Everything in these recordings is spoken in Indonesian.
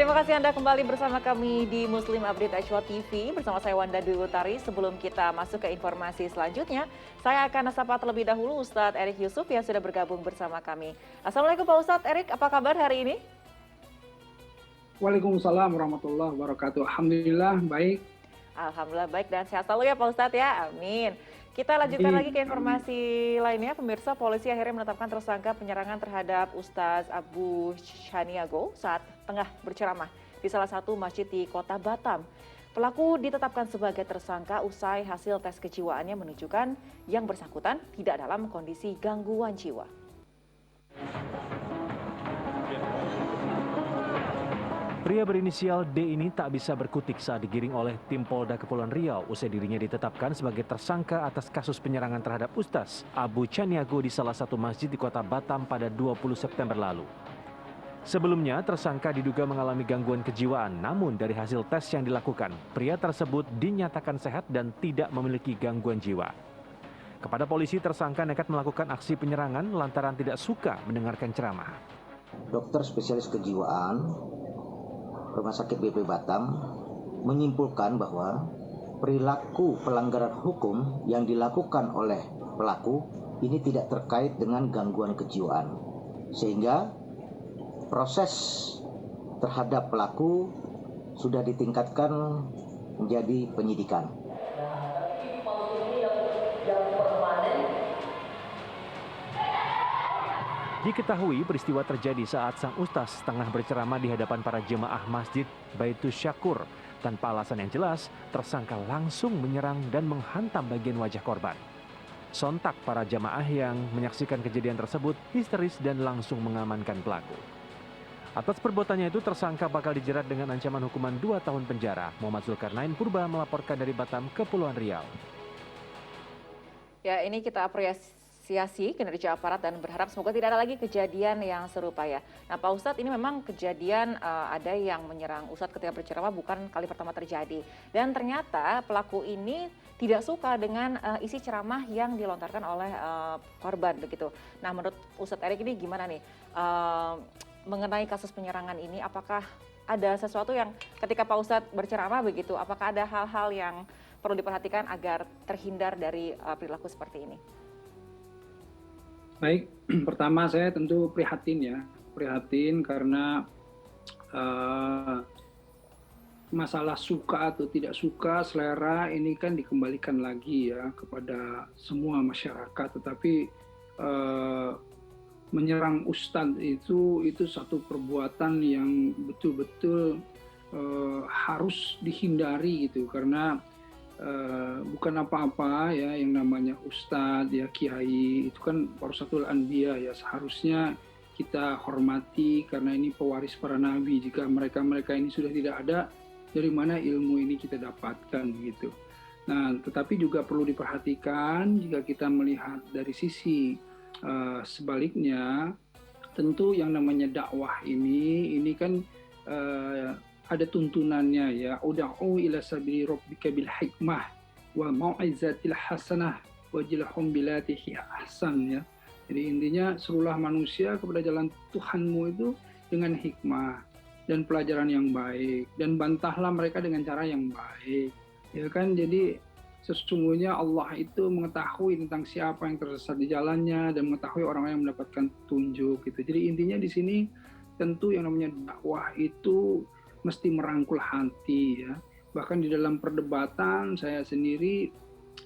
Terima kasih Anda kembali bersama kami di Muslim Update Ashwa TV bersama saya Wanda Dwi Utari. Sebelum kita masuk ke informasi selanjutnya, saya akan sapa terlebih dahulu Ustadz Erik Yusuf yang sudah bergabung bersama kami. Assalamualaikum Pak Ustadz Erik, apa kabar hari ini? Waalaikumsalam warahmatullahi wabarakatuh. Alhamdulillah baik. Alhamdulillah baik dan sehat selalu ya Pak Ustadz ya, amin. Kita lanjutkan lagi ke informasi lainnya. Pemirsa, polisi akhirnya menetapkan tersangka penyerangan terhadap Ustadz Abu Chaniago saat tengah berceramah di salah satu masjid di kota Batam. Pelaku ditetapkan sebagai tersangka usai hasil tes kejiwaannya menunjukkan yang bersangkutan tidak dalam kondisi gangguan jiwa. Pria berinisial D ini tak bisa berkutik saat digiring oleh tim Polda Kepulauan Riau usai dirinya ditetapkan sebagai tersangka atas kasus penyerangan terhadap Ustaz Abu Chaniago di salah satu masjid di kota Batam pada 20 September lalu. Sebelumnya, tersangka diduga mengalami gangguan kejiwaan, namun dari hasil tes yang dilakukan, pria tersebut dinyatakan sehat dan tidak memiliki gangguan jiwa. Kepada polisi, tersangka nekat melakukan aksi penyerangan lantaran tidak suka mendengarkan ceramah. Dokter spesialis kejiwaan Rumah Sakit BP Batam menyimpulkan bahwa perilaku pelanggaran hukum yang dilakukan oleh pelaku ini tidak terkait dengan gangguan kejiwaan, sehingga proses terhadap pelaku sudah ditingkatkan menjadi penyidikan. Diketahui peristiwa terjadi saat sang ustaz tengah berceramah di hadapan para jemaah masjid Baitus Syakur. Tanpa alasan yang jelas, tersangka langsung menyerang dan menghantam bagian wajah korban. Sontak para jemaah yang menyaksikan kejadian tersebut histeris dan langsung mengamankan pelaku. Atas perbuatannya itu, tersangka bakal dijerat dengan ancaman hukuman 2 tahun penjara. Muhammad Zulkarnain Purba melaporkan dari Batam, Kepulauan Riau. Ya, ini kita apresiasi kinerja aparat dan berharap semoga tidak ada lagi kejadian yang serupa ya. Nah Pak Ustadz, ini memang kejadian ada yang menyerang Ustadz ketika berceramah bukan kali pertama terjadi. Dan ternyata pelaku ini tidak suka dengan isi ceramah yang dilontarkan oleh korban begitu. Nah menurut Ustadz Erik ini gimana nih mengenai kasus penyerangan ini? Apakah ada sesuatu yang ketika Pak Ustadz berceramah begitu, apakah ada hal-hal yang perlu diperhatikan agar terhindar dari perilaku seperti ini? Baik, pertama saya tentu prihatin karena masalah suka atau tidak suka, selera ini kan dikembalikan lagi ya kepada semua masyarakat. Tetapi menyerang ustadz itu satu perbuatan yang betul-betul harus dihindari gitu, karena bukan apa-apa ya yang namanya ustadz ya kiai itu kan warasatul anbiya ya, seharusnya kita hormati karena ini pewaris para nabi. Jika mereka ini sudah tidak ada, dari mana ilmu ini kita dapatkan gitu. Nah, tetapi juga perlu diperhatikan jika kita melihat dari sisi sebaliknya, tentu yang namanya dakwah ini kan ada tuntunannya ya, ud'u ila sabili rabbika bil hikmah wa mau'izatil hasanah wajilhum bilatihi ahsan ya. Jadi intinya serulah manusia kepada jalan Tuhanmu itu dengan hikmah dan pelajaran yang baik, dan bantahlah mereka dengan cara yang baik. Ya kan, jadi sesungguhnya Allah itu mengetahui tentang siapa yang tersesat di jalannya dan mengetahui orang-orang yang mendapatkan petunjuk gitu. Jadi intinya di sini tentu yang namanya dakwah itu mesti merangkul hati ya. Bahkan di dalam perdebatan saya sendiri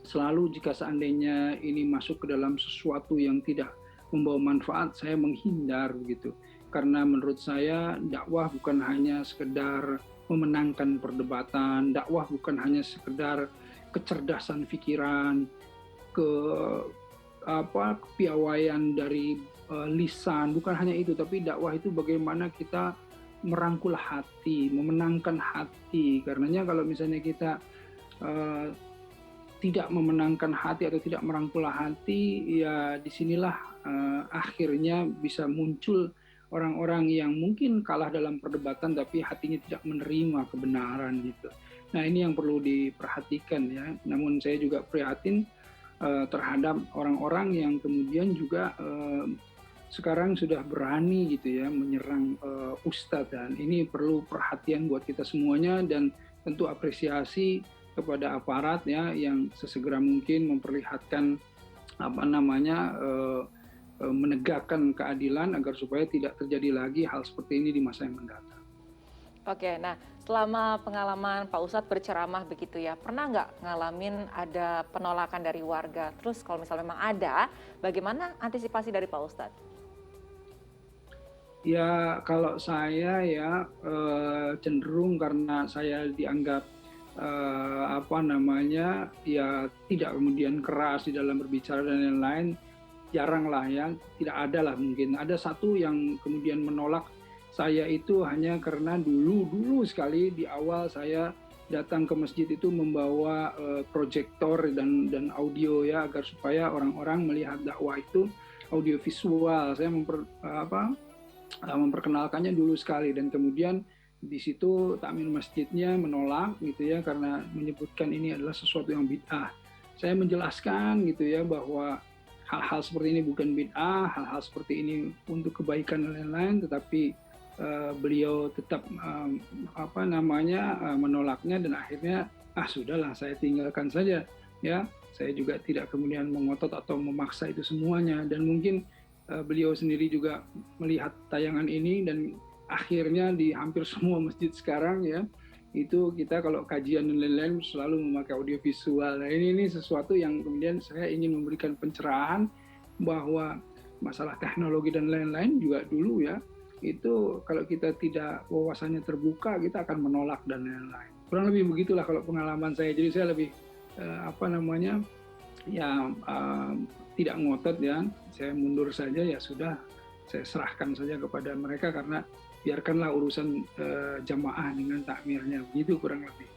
selalu jika seandainya ini masuk ke dalam sesuatu yang tidak membawa manfaat, saya menghindar begitu. Karena menurut saya dakwah bukan hanya sekedar memenangkan perdebatan, dakwah bukan hanya sekedar kecerdasan pikiran, kepiawaian dari lisan, bukan hanya itu, tapi dakwah itu bagaimana kita merangkul hati, memenangkan hati. Karenanya kalau misalnya kita tidak memenangkan hati atau tidak merangkul hati, ya disinilah akhirnya bisa muncul orang-orang yang mungkin kalah dalam perdebatan tapi hatinya tidak menerima kebenaran gitu. Nah ini yang perlu diperhatikan ya. Namun saya juga prihatin terhadap orang-orang yang kemudian juga sekarang sudah berani gitu ya menyerang ustadz, dan ini perlu perhatian buat kita semuanya, dan tentu apresiasi kepada aparat ya yang sesegera mungkin memperlihatkan apa namanya menegakkan keadilan agar supaya tidak terjadi lagi hal seperti ini di masa yang mendatang. Oke, nah selama pengalaman Pak Ustadz berceramah begitu ya, pernah nggak ngalamin ada penolakan dari warga? Terus kalau misalnya memang ada, bagaimana antisipasi dari Pak Ustadz? Ya kalau saya ya cenderung karena saya dianggap apa namanya ya tidak kemudian keras di dalam berbicara dan lain-lain, jarang lah ya, tidak ada lah, mungkin ada satu yang kemudian menolak saya itu hanya karena dulu sekali di awal saya datang ke masjid itu membawa proyektor dan audio ya, agar supaya orang-orang melihat dakwah itu audio visual. Saya memperkenalkannya dulu sekali, dan kemudian di situ takmir masjidnya menolak gitu ya, karena menyebutkan ini adalah sesuatu yang bid'ah. Saya menjelaskan gitu ya bahwa hal-hal seperti ini bukan bid'ah, hal-hal seperti ini untuk kebaikan dan lain-lain, tetapi beliau tetap menolaknya, dan akhirnya sudahlah saya tinggalkan saja ya. Saya juga tidak kemudian mengotot atau memaksa itu semuanya, dan mungkin beliau sendiri juga melihat tayangan ini, dan akhirnya di hampir semua masjid sekarang ya itu kita kalau kajian dan lain-lain selalu memakai audio visual. Nah, ini sesuatu yang kemudian saya ingin memberikan pencerahan bahwa masalah teknologi dan lain-lain juga dulu ya, itu kalau kita tidak wawasannya terbuka, kita akan menolak dan lain-lain. Kurang lebih begitulah kalau pengalaman saya. Jadi saya lebih tidak ngotot ya, saya mundur saja, ya sudah, saya serahkan saja kepada mereka, karena biarkanlah urusan jamaah dengan takmirnya, begitu kurang lebih.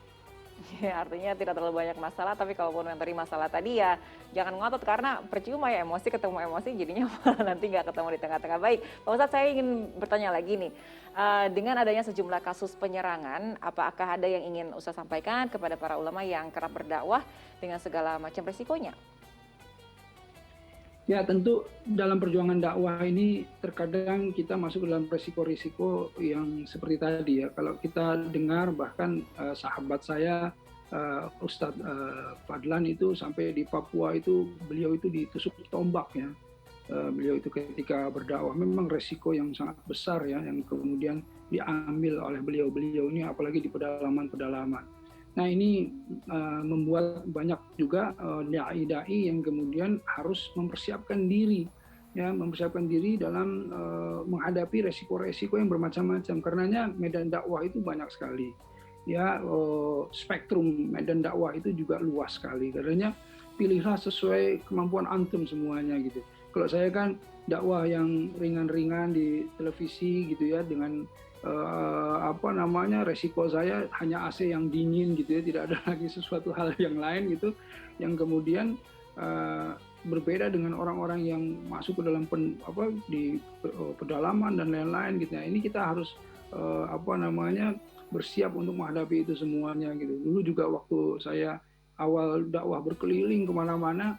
Ya, artinya tidak terlalu banyak masalah, tapi kalaupun yang tadi masalah tadi ya jangan ngotot, karena percuma ya, emosi ketemu emosi jadinya malah nanti nggak ketemu di tengah-tengah. Baik, Pak Ustadz, saya ingin bertanya lagi nih, dengan adanya sejumlah kasus penyerangan, apakah ada yang ingin Ustadz sampaikan kepada para ulama yang kerap berdakwah dengan segala macam resikonya? Ya tentu dalam perjuangan dakwah ini terkadang kita masuk dalam risiko-risiko yang seperti tadi ya. Kalau kita dengar bahkan sahabat saya Ustadz Fadlan itu sampai di Papua itu beliau itu ditusuk tombak ya. Beliau itu ketika berdakwah memang resiko yang sangat besar ya, yang kemudian diambil oleh beliau ini, apalagi di pedalaman-pedalaman. Nah ini membuat banyak juga dai-dai yang kemudian harus mempersiapkan diri dalam menghadapi resiko-resiko yang bermacam-macam. Karenanya medan dakwah itu banyak sekali. Ya, spektrum medan dakwah itu juga luas sekali. Karenanya pilihlah sesuai kemampuan antum semuanya gitu. Kalau saya kan dakwah yang ringan-ringan di televisi gitu ya, dengan resiko saya hanya AC yang dingin gitu ya, tidak ada lagi sesuatu hal yang lain gitu, yang kemudian berbeda dengan orang-orang yang masuk ke dalam di pedalaman dan lain-lain gitu. Nah, ini kita harus bersiap untuk menghadapi itu semuanya gitu. Dulu juga waktu saya awal dakwah berkeliling kemana-mana,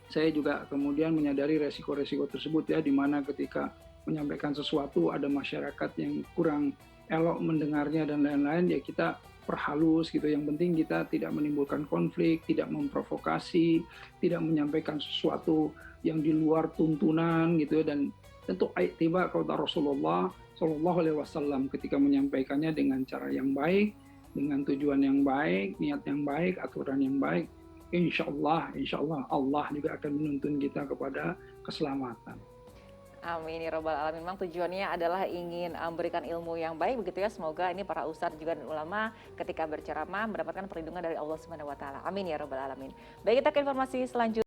saya juga kemudian menyadari resiko-resiko tersebut ya, di mana ketika menyampaikan sesuatu ada masyarakat yang kurang elok mendengarnya dan lain-lain, ya kita perhalus gitu. Yang penting kita tidak menimbulkan konflik, tidak memprovokasi, tidak menyampaikan sesuatu yang di luar tuntunan gitu. Dan tentu tiba kata Rasulullah Shallallahu Alaihi Wasallam ketika menyampaikannya dengan cara yang baik, dengan tujuan yang baik, niat yang baik, aturan yang baik, insya Allah Allah juga akan menuntun kita kepada keselamatan. Amin ya robbal alamin. Memang tujuannya adalah ingin memberikan ilmu yang baik begitu ya. Semoga ini para ustadz juga dan ulama ketika berceramah mendapatkan perlindungan dari Allah Subhanahu wa taala. Amin ya robbal alamin. Baik, kita ke informasi selanjutnya.